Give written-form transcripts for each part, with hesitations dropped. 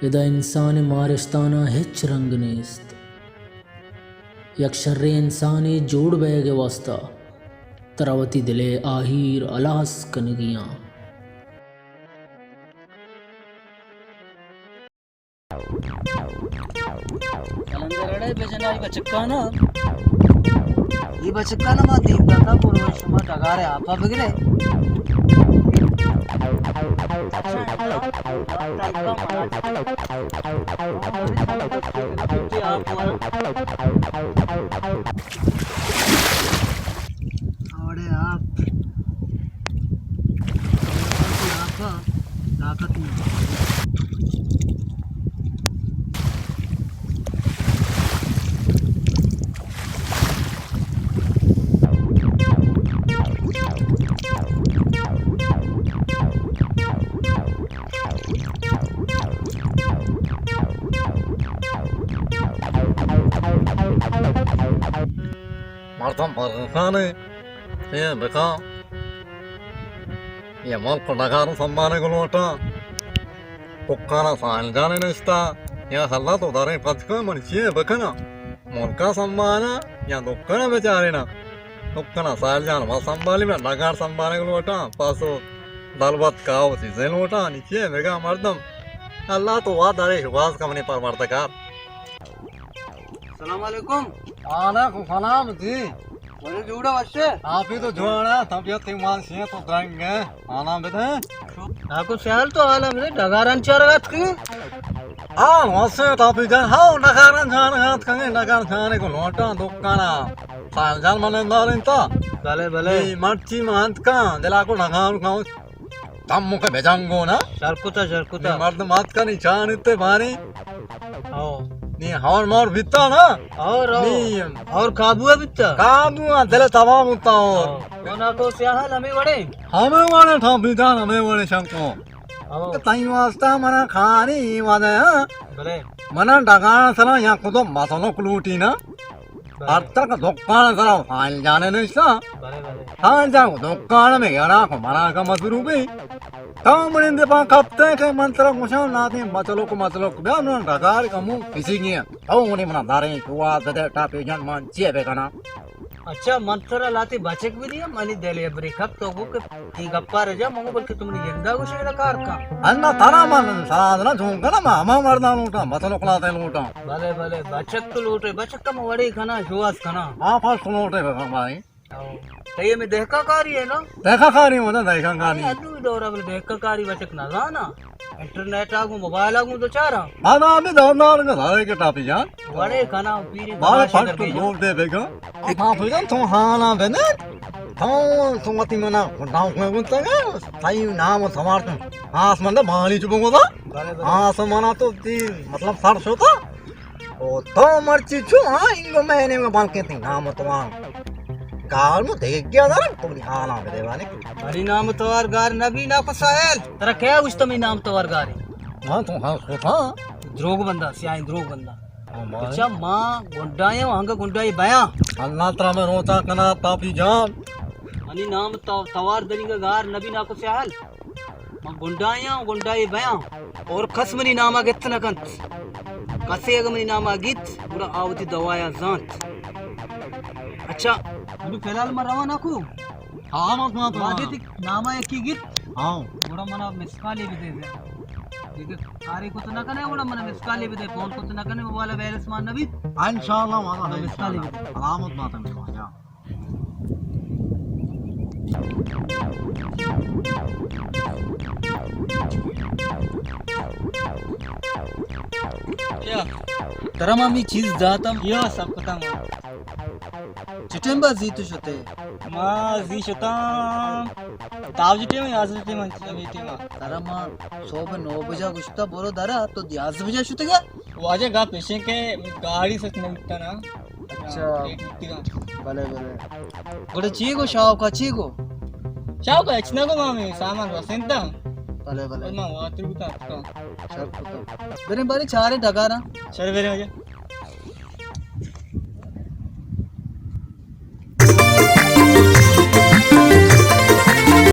इदा इंसान मारिस्ताना हिच रंग नेस्त यक्षर्रे इंसानी जोड़ बैगे वास्ता तरावती दिले आहिर अलास कनगियाँ ಈ ಬಚಕ್ಕನ ಮಾತಿ ಇಂದ ಪೂರ್ವ ಶುಮ ಟಗಾರೆ ಆಪ ಬಗಿರೆ ಅವಡೆ ಆಪ್ ಆಪ ताकत नहीं Martam Parkhane, Beka, Yamal Padagar, Sambana Golota, Pokana Sanjana Nesta, Yasalato, Dare Patka, Manichia, Bekana, Monka Sambana, Yandokana Vejarina, Tokana Saljan, Wasambali, Nagar Sambana Golota, Paso, Dalbat Cow, Zenota, Nichia, Vega Mardam, Allah to what Dare was coming for Martakar. सलाम वालेकुम वालेकुम सलाम जी बोले जुड़ा वैसे आप ही तो जोड़ा तबियत ईमान से तो जाएंगे आना बेटे आपको ख्याल तो हाल हमने डगारन चरगत की हाँ वैसे टॉपिक है हाँ नगारन जाने हाथ कहीं नगारन जाने को लोटा दुकाना सालजान मने दारिन ता भले भले मर्ची मांत का दिला को नगारन खाओ तम मुके भेजांगो ना शरकुता मर्द मात का नहीं चाहते भारी आओ नी हवर मोर बिता ना और काबुआ बिता काबू दिल तमाम होता और कोना तो स्याहल हमें बड़े हमें वाले टॉपिक जान हमें वाले शंको ताई वास्ता मना खानी वादे हाँ भले मना डगाना सला यहाँ को तो मसालों क्लूटी ना अर्तर का दुकान सला हाल जाने नहीं सा भले हाल जाओ दुकान में यारा को मना का मजबूर भी काम रिंदे पा कप्ते के मंत्र मुशाल नाते मचलो को ब्याह ना डगार का मुंह किसी की आओ उन्हें मना दारे हुआ दे टापे जान मान चिए बेकना अच्छा मंत्र लाती बचक भी दिया मनी देले बरी खप तो वो के ती गप्पा रजा मंगो बल्कि तुमने जिंदा को शेला कार का अन्ना तारा मन साधना झूंका ना मामा मरना लूटा मचलो क्लाते लूटा भले बचक तो लूटे बचक कम वड़ी खाना जुआस खाना हाँ फर्स्ट लूटे भाई तये में देखा कारी है ना देखा खानी होता देखा खानी अदू दौरा बोले देखा कारी बचक ना ना इंटरनेट आगू मोबाइल आगू तो चारा माना अभी दौड़नार का सारे के टापी जान बड़े खाना पीरी बारे फर्स्ट लोग दे बेगा हाँ फिर तुम हाँ ना बने तुम अति मना नाम में बोलते हैं सही नाम समार तुम हाँ समझे बाली चुपंगो था हाँ समाना तो ती मतलब सर्च होता ओ तो मर्ची चु हाँ इनको मैंने में बाल के थी नाम तुम्हारा गाल में देख गया था तुम हाँ ना बदे वाले हरी नाम तोवार गार नबी ना फसायल तेरा क्या कुछ तुम नाम तोवार गारी हाँ तुम हाँ सोचा द्रोग बंदा सियाई द्रोग बंदा अच्छा माँ गुंडाए वहाँ का गुंडाई बया अल्लाह तला में रोता कना तापी जान हनी नाम तवार दरी का गार नबी ना को सियाल माँ गुंडाई बया और खसमनी नामा गित न कंत कसे अगमनी नामा गीत पूरा आवती दवाया जांत अच्छा अभी फिलहाल मैं रवा ना को हाँ मत मत मागे ती नामा एक की गीत हाँ बड़ा मना मिसकाले भी दे दे देखो कार्य को तो ना करने बड़ा मना मिसकाले भी दे फोन को तो ना करने वाला वायरस मान नबी इंशाल्लाह माता मिसकाले भी दे सलामत माता में जा तरह मामी चीज जातम या सब पता चिटेंबा जी तो शते मा जी शता ताव जिटे में आज जिटे में अमीते मा तरह मा 9 बजे गुस्ता बोरो दरा तो 10 बजे शुते क्या वाजे गा पेशे के गाड़ी सच नहीं मिलता ना अच्छा भले गोड़े चीगो शाव का चीगो शाव का इतना को मामी सामान वसेंता भले मा वात्र बुता का चल पुता बेरे बारी चारे डगारा चल बेरे मजे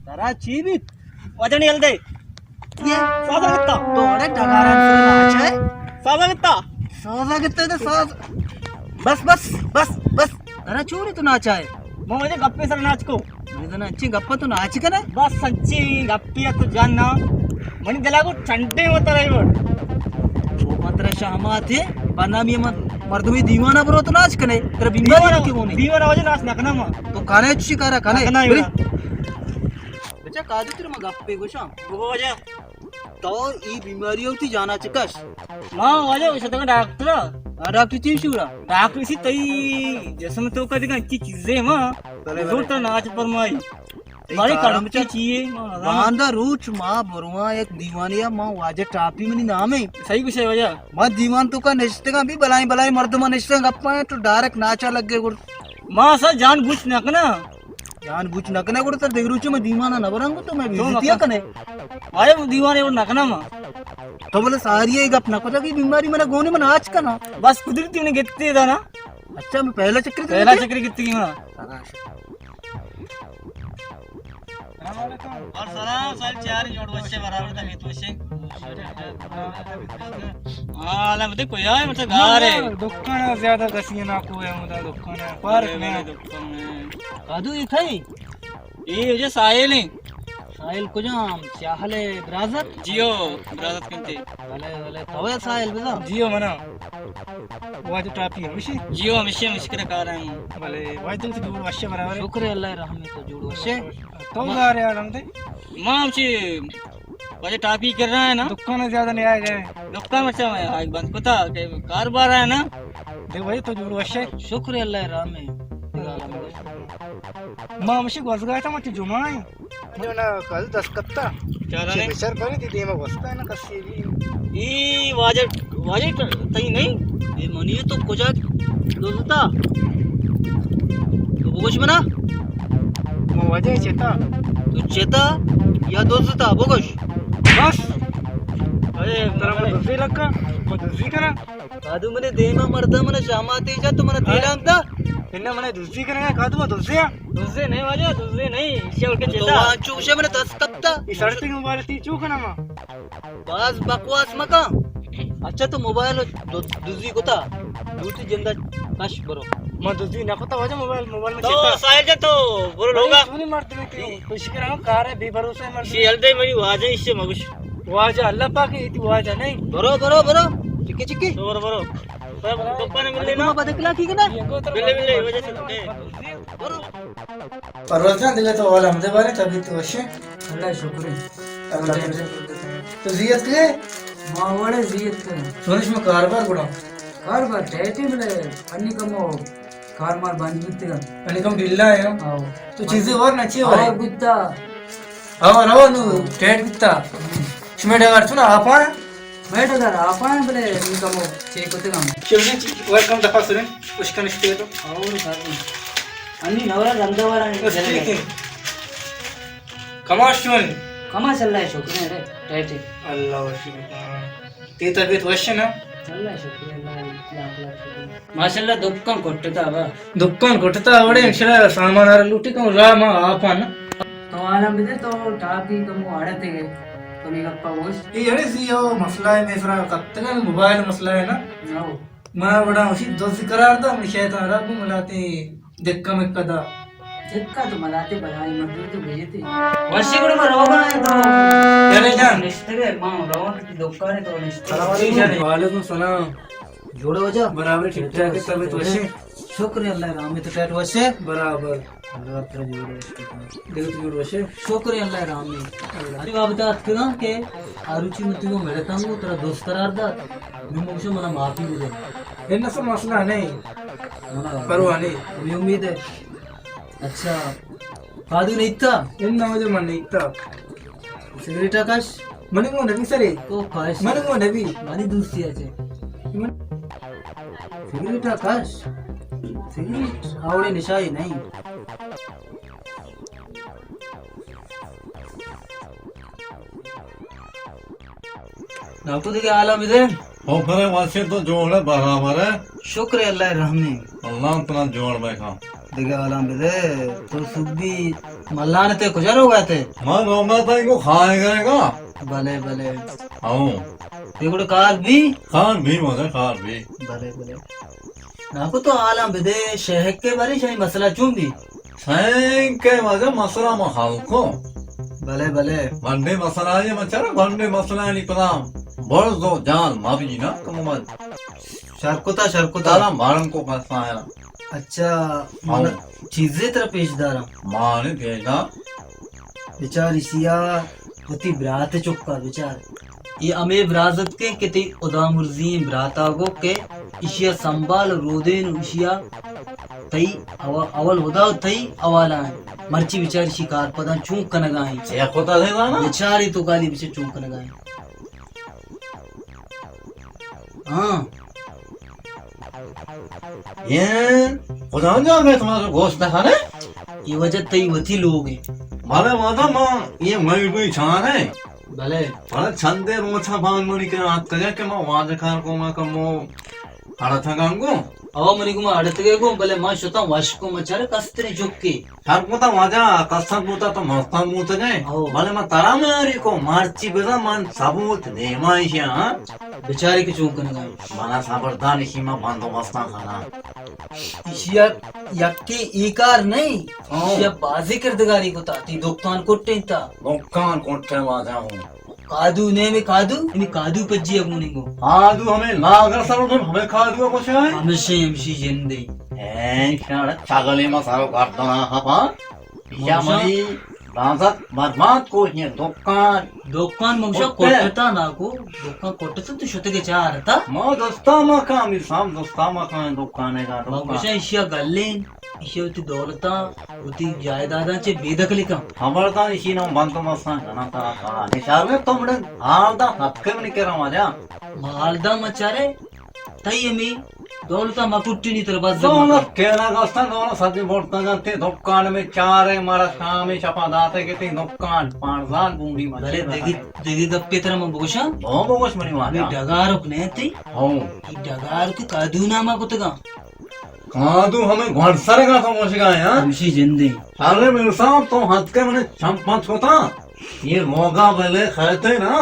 तरा चीबित वजन येल दे ये सादा लगता तो अरे डगारा नाच है सादा कितना साजा कितना तो साज बस बस बस बस अरे चोरी तो नाच है मैं मुझे गप्पे सर नाच को मैं तो अच्छी गप्पा तो नाच का ना बस सच्ची गप्पी है तो जानना मनी दिला को ठंडे होता रही वो वो मात्र शामा थे बनामी मर्दमी दीवाना बरो तो नाच कने तेरा बीमार क्यों नहीं दीवाना वजह नाच नकना मा तो खाने अच्छी करा खाने नकना ही बच्चा कादू तेरे में गप्पे को शाम वो वजह तो ई बीमारी होती जाना चकस मां वजह उसे तो डॉक्टर डॉक्टर चिमशूरा डॉक्टर सी तई जैसे में तो कदी अच्छी चीजें मां जरूर तो नाच पर माई बड़ी कड़म चाहिए बांधा रूच मां बरुआ एक दीवानिया मां वाजे टापी में नाम है सही कुछ है वजह मां दीवान तो का निश्चित का भी बलाई बलाई मर्द में निश्चित गप्पा है तो डायरेक्ट नाचा लग गए गुड़ मां सर जान बुझ नकना जान बुझ नकने गुड़ तर देगरूच में दीवाना न बरंगो तो मैं बेइज्जतिया कने अरे वो दीवाने वो नकना मां तो बोले सारी ये गप न पता की बीमारी में गोने में नाच का ना बस कुदरती उन्हें गिरते था ना अच्छा मैं पहला चक्कर पहला चक्कर कितनी की मां और सलाम साल चार जोड़ बच्चे बराबर था तो से हां मते कोई आए मतलब गारे दुकान ज्यादा कसिए ना को है मुदा दुकान पार्क में कादू ये थई ये जो साहिल है साहिल को जाम चाहले ब्राजर जियो ब्रादर कंते भले भले तवे साहिल बेजा जियो मना वो जो टापी है मिशी जियो मिशी मुश्किल कर रहे हैं भले वो तो जोड़ वश्य बराबर शुक्र है अल्लाह रहम तो जोड़ वशे तो गा रहे हैं हमते मां छी वो जो टापी कर रहा है ना दुकान ज्यादा नहीं आए गए दुकान में अच्छा है बंद पता के कारोबार है ना देख भाई तो जोड़ वश्य शुक्र है अल्लाह रहम मां मिशी गोस गया था मत जुमा है जो ना कल 10 कत्ता क्या रहा है विचार करी थी देवा वस्ता है ना कसी भी ई वाजे वाजे तई नहीं ये मनी तो कोजा दोस्ता तो बोगोश मना वो वजह चेता तो चेता या दोस्ता बोगोश बस अरे तेरा मन दूसरी लगा वो दूसरी करा कादू मने देमा मर्दा मने शामाती जा तो मने तेलाम दा इन्ना मने दूसरी करेगा कादू में दूसरी नहीं वाजा दूसरी नहीं इसे उठ के तो चेता वहां चूशे मने 10 कत्ता इस सड़ती के मोबाइल ती चूक ना मां बस बकवास मका अच्छा तो मोबाइल दूसरी कोता दूसरी जिंदा कश बरो मैं दूसरी ना पता वाजा मोबाइल में तो चेता साहिल जा तो बोलो होगा तू नहीं मरते में क्यों खुश कर रहा हूं कार है बेभरोसा है मरते हल्दे मेरी वाजा इससे मगुश वाजा अल्लाह पाक है तू वाजा नहीं बरो बरो बरो चिक्की चिक्की बरो पप्पा ने मिलले ना बदकला ठीक है ना मिलले वजह से बरो परवतना दिले तो वाला हमदे बारे तभी तो वशे अल्लाह शुक्र तो जियत के माँ वड़े जियत कर सोनिश में कारबार गुड़ा कार बार टैटी बले अन्नी कमो कार मार बांध बित्ते का आणि कम ढिल्ला है आओ तो चीजें और ना चाहिए और वाले बित्ता और नु टेट बिता शिमेडे वार सुना आपण बैठ कर आपण बले अन्नी कमो चेक होते काम शिवने वेलकम दफा सुने उसका निश्चय तो और कर अन्नी नवरा रंगवारा कमाश शिवन कमा चल रहा है शुक्र है रे टैटी अल्लाह वशी ते तबीयत वशे ना चल रहा है शुक्र अल्लाह लाख लाख शुक्र माशाल्लाह दुक्कन कोट्टता बा दुकान ಕೊಟ್ಟತಾ ಅವಡೆ ಅಕ್ಷರ ಸಾಮಾನಾರ ಲೂಟಿ ಕಂ ರಾಮ ಆಪನ तो आलम बिदे तो टापी कमो आड़ते के तो निगप्पा वोश ये अरे सी यो मसला है मेरा कत्तगा मोबाइल मसला है ना आओ मैं बड़ा उसी दोस्त करार था मैं शैतान रब मिलाते देखका में कदा देखा तो मलाते बनाई मजदूर तो भेजे थे वर्षी गुड़ में रोगा है तो चले जान निश्चित है मां रोगा की दुकान है तो निश्चित वालेकुम सलाम जोड़ो वजह बराबर ठीक ठाक है तबीयत वशे शुक्र है अल्लाह राम तो टैट वशे बराबर अल्लाह तेरा जोड़ो देवत गुरु वशे शुक्र है अल्लाह राम ने अरे बाबा ता अतका के आरुचि मत को मेरे तांगो तेरा दोस्त करार दा निमोश मना माफी दे इतना सब मसला नहीं मना परवाह नहीं अभी उम्मीद है अच्छा कादू नहीं था इतना मुझे मन नहीं था सिगरेट आकाश मने को नबी सरे तो खास मने को नबी मानी दूसरी আছে सिगरेट आकाश सिगरेट आवड़े निशाई नहीं नाकू देखे आलम इधर हो करे वासे तो जोड़ है बराबर है शुक्र है अल्लाह रहमने अल्लाह अपना जोड़ बैठा देखे आलम इधर तो सुबी मल्लाने ते गुजर हो गए थे मैं रोना था इनको खाए करेगा भले भले हाँ ये गुड़ कार भी खान भी मजे खान भी भले भले नाकू तो आलम बिदे शहर के बारे शाही मसला चूम भी सैंक के मजे मसला मखाल को भले भले बंदे मसला ये मचारा बंदे मसला नहीं पता बड़ दो जान मारी ना कमल शरकुता शरकुता तारा मारन को फंसा है अच्छा मन चीजें तरह पेशदारा मारे भेजा विचार इसिया होती ब्रात चुक्का विचार ये अमे ब्राजत के किते उदा मुर्जी ब्राता गो के इशिया संभाल रोदेन इशिया तई अवल होदा तई अवाला मर्ची विचार शिकार पदा चूक कनगाई एक होता है ना विचारी तो गाली बिचे चूक कनगाई हाँ ये खुदा जाने तुम्हारा गोश्त खाने ये वजह तई वथी लोग हैं मारे माता माँ ये मई कोई छान है भले मारे छंदे रोचा बांध मुनी के हाथ करे के माँ वाज खान को मैं कमो हरा था गांगो अव मनी को अड़त गए को भले मां शता वाश को मचारे कस्तरे झुक के हर पोता वाजा कस्ता पोता तो मस्ता मुत गए आओ। भले मैं तारा में आ रही को मार्ची बेदा मन सबूत ने माइशिया बेचारे के चूक कनगाई माना साबरदान इसी में बांधो मस्ता खाना इशिया यक्के इकार नहीं हाँ। इशिया बाजी किरदगारी को ताती दुकान कोट्टे ता दुकान कोठे वाजा हूँ कादू ने में कादू इनी कादू पज्जी अगुनी को आदू हमें लागर सरो तुम हमें खा दियो कुछ है हमशी जिंदे ए शाड़ा छागले में सारो काट दो ना हपा या मनी राजत बर्बाद को ये दुकान मगशा कोट्टे। कोट्टा ना को दुकान कोट्टे तो शते के चार ता मां दोस्ता मा का मी साम दोस्ता मा का दुकान है का मगशा इशिया गल्लेन इशिया उती दौलता उती जायदादा चे बेदखली का खबरदार इसी ना बंद मस्ता गाना तारा का निशार में तुमने हाल दा हत्के में निकरा मजा मालदा मचारे तई अमी दौलता मकुट्टी नी तरबाज दोनों केला गस्ता दोनों सदी बोलता जाते दुकान में चार है मारा शाम शपा दाते के तीन दुकान 5000 बूंदी में भले देगी देगी गप्पे तरह म बोशा ओ बोगस मनी मी मारा डगारुक ने ती हो ई डगारुक कादू नामा कुतगा कादू हमें घड़सर का समझ गए हैं हमशी जिंदे अरे मेरे साहब तो हाथ के मैंने चंपच होता ये मोगा वाले खाते ना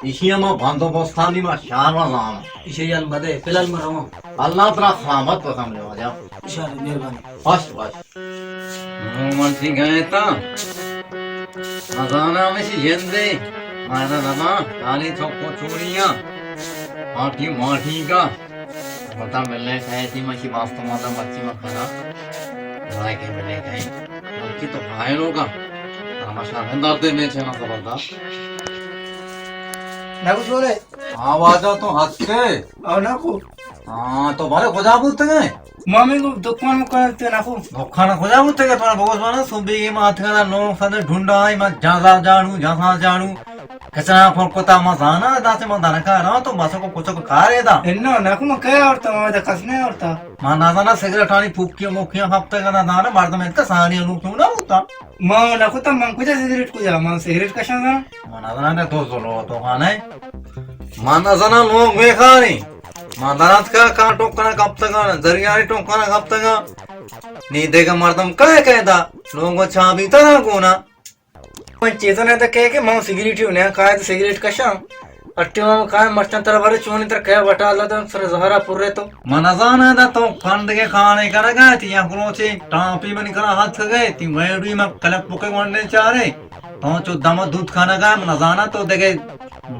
इसी में बंदोबस्तानी में शार नाम इशे याल मदे फिलहाल म रहो अल्लाह तला खामत तो सामने आ जाओ इंशाल्लाह मेहरबानी बस बस मन गए था मजाना में से जिंदे मारा नमा काली चौको चूड़ियां माटी माटी का पता मिलने खाए थी मछी वास्तव माता मच्छी में खाना राय के मिलने गए मच्छी तो खाए लोगा हमारा अंदर दे में छे ना खबरदार ना कुछ बोले आवाजा तो हंस के और ना को हाँ तो बारे खुदा बोलते गए मम्मी को दुकान में करते ना को खाना खुदा बोलते गए तुम्हारा बहुत माना सुबह की माथ का लोग सारे ढूंढा ही मैं जहाँ जहाँ जानू कचरा फोड़कोता मसाना दासे मैं दाना खा रहा तो बसों को कुछ खा रहे था इन्नो ना को मैं क्या और तो मैं कसने और था मां ना जाना सिगरेट आनी फूकिया मुखिया हफ्ते का ना दाना मर्द में इनका सारी अनु क्यों ना होता मां ना को तो मां कुछ सिगरेट को जा मां सिगरेट का शाना मां ना जाना ने तो लो तो खाना है मां ना जाना लोग वे खा रही मां दांत का टोकना कब तक आना दरियारी टोकना कब तक नी देगा मर्दम क्या कहता लोगों को छा भी तरह को ना पण चेतन है तो कह के मां सिगरेट ही ने का सिगरेट का शाम अट्टे में का मस्ता तरह बारे चोनी तरह क्या बटा ला तो सर जहरा पुरे तो मनजाना था तो फंड के खाने का गए थी यहाँ क्रोचे टापी में निकला हाथ गए थी वेड़ी में कलप पुके वंडे चारे तो जो दम दूध खाना गए मनजाना तो देखे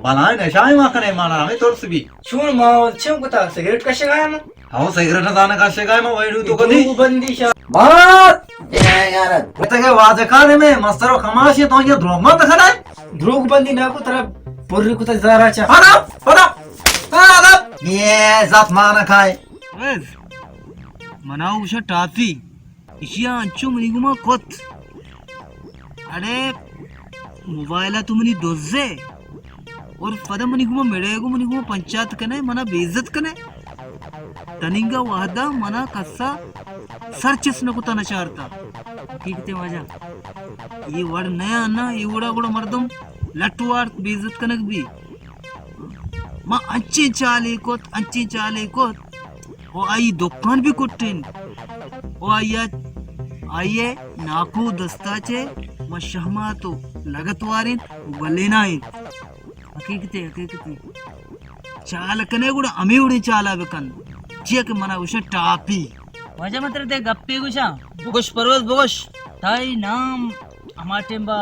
बनाए नशाई वहाँ करे मारा हमें तोड़ से भी सुन मां छे को ता सिगरेट का शगाया मां हाँ सिगरेट दाना का शेगाय में वेड़ी तो कभी तो बंदी शा बात यार कहते के वाजे खाने में मस्तरो खमाशी तो ये ड्रोग मत खाना ध्रुव बंदी ना को तरह पुर्री को तो जरा चा पड़ा ये जात माना खाए मनाओ उषा टाफी इशिया अंचो मनिगुमा कोत अरे मोबाइल तुमनी दोजे और फदा मनिगुमा मेड़ेगु मनिगुमा पंचायत कने मना बेइज्जत कने तनिंगा वाहदा मना कस्सा सर्चेस नको तना चारता कीकते वाजा ये वड नया ना ये उड़ा गुड़ा मर्दम लटवार बेइज्जत कनक भी మా అంచి చాలేకోత్ ఓ అయ్యి దొక్కాన్ బి కొట్టిన్ ఓ అయ్యే నాకు దస్తాచే మా షహమాతో లగత్వారిన్ వల్లేనాయి హకీకతే చాలకనే కూడా అమీవుడి చాలా బెకన్ చియక మన ఉష టాపీ माझ्या मात्र ते गप्पे गुशा బొగష్ పర్వస్ బొగష్ ताई नाम हमारे बा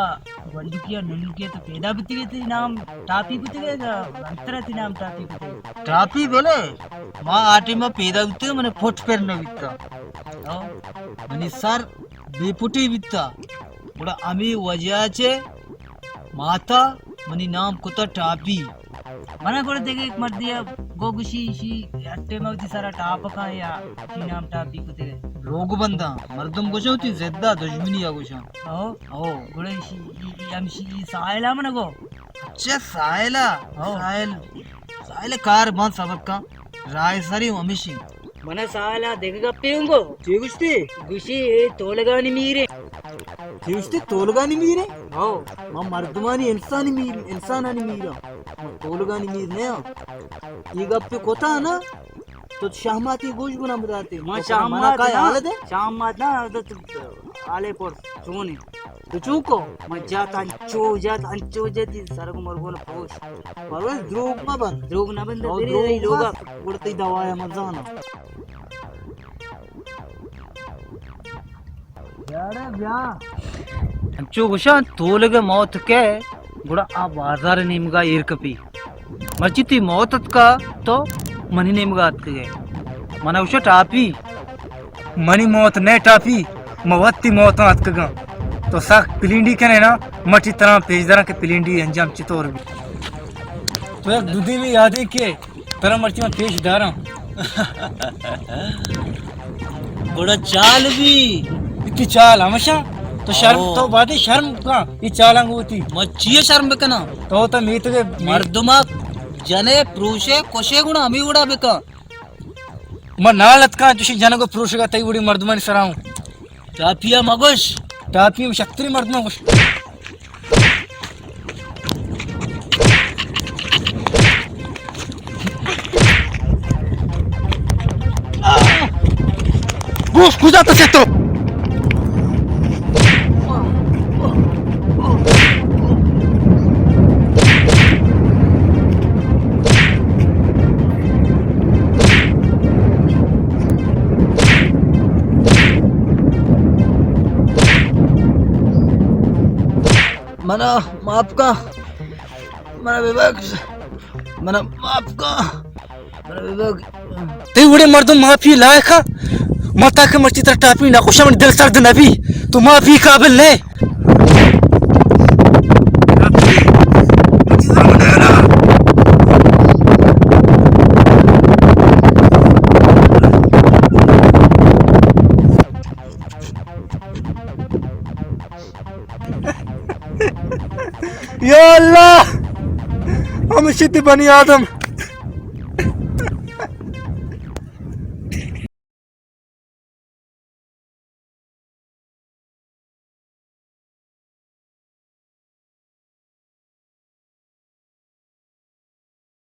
बंदुकिया नुनुकिया तो पैदा बिती गई थी नाम टापी कुछ गए अंतरा थी नाम टापी कुछ టాపీ బెలే మా ఆటిమ పేద విత్త మన పొట్ పెర్న విత్త మని సార్ बेपुटी वित्ता बड़ा आम्ही वजाचे माता मनी नाम कुता टापी मना कोण ते एक मत दिया गोगुशी शी अट्टे मवती सारा टाप का या शी नाम टापी कुते रोग बंदा मर्दम गोशा होती जेद्दा दुश्मनी या गोशा हो गोळे शी आमशी सायला म्हणा गो अच्छा सायला सायला कार बांध सबक का राय सारी अमिशी मना सायला देख गप्पे उंगो चीगुष्टी गुशी तोलगानी मीरे चीगुष्टी तोलगानी मीरे మా మర్దమాని ఇన్సానాని మీరా తోలుగాని మీరనే ఈ గప్పి కొతానా तो शाहमाती गोश गुना बताते मां शाहमात काय हालत है शाहमात ना आले पर सोने तो चूको मजात अंचो जाती सारा को मरगो ना पोश परवे द्रोग ना बंद तेरे लोगा उड़ती दवाया मजाना यारे ब्या अंचो गुशा तोलगे मौत के गुड़ा आ बाजार निमगा इरकपी मर्चिती मौत का तो मनी निमगा अतके मन उशा टापी मनी मौत ने टापी मवत्ती मौत अतकगा तो साक पिलिंडी कने ना मटी तरह पेजदरा के पिलिंडी अंजाम चितौर भी तो एक दूधी भी याद है के तरह मर्ची में पेश डारा गुड़ा चाल भी इतनी चाल हमेशा तो शर्म तो बात शर्म का ये चाल होती मच्छी शर्म बेकना तो मीत के मर्दमा जने पुरुषे कोशे गुण आम्ही उडा बेका म नालत का तुशी जन को पुरुष का तई उडी मर्दमानी सराऊ टापिया मगोश टापी शक्ति मर्दमा कुछ Scusate se tu मना माफ का मना विवेक मना माफ का मना विवेक ते उडे मर्दम माफी लायक मता के मर्ची तर टापी ना खुशा में दिल सर्द नबी तू माफी काबिल नहीं या अल्लाह हम शिद्द बनी आदम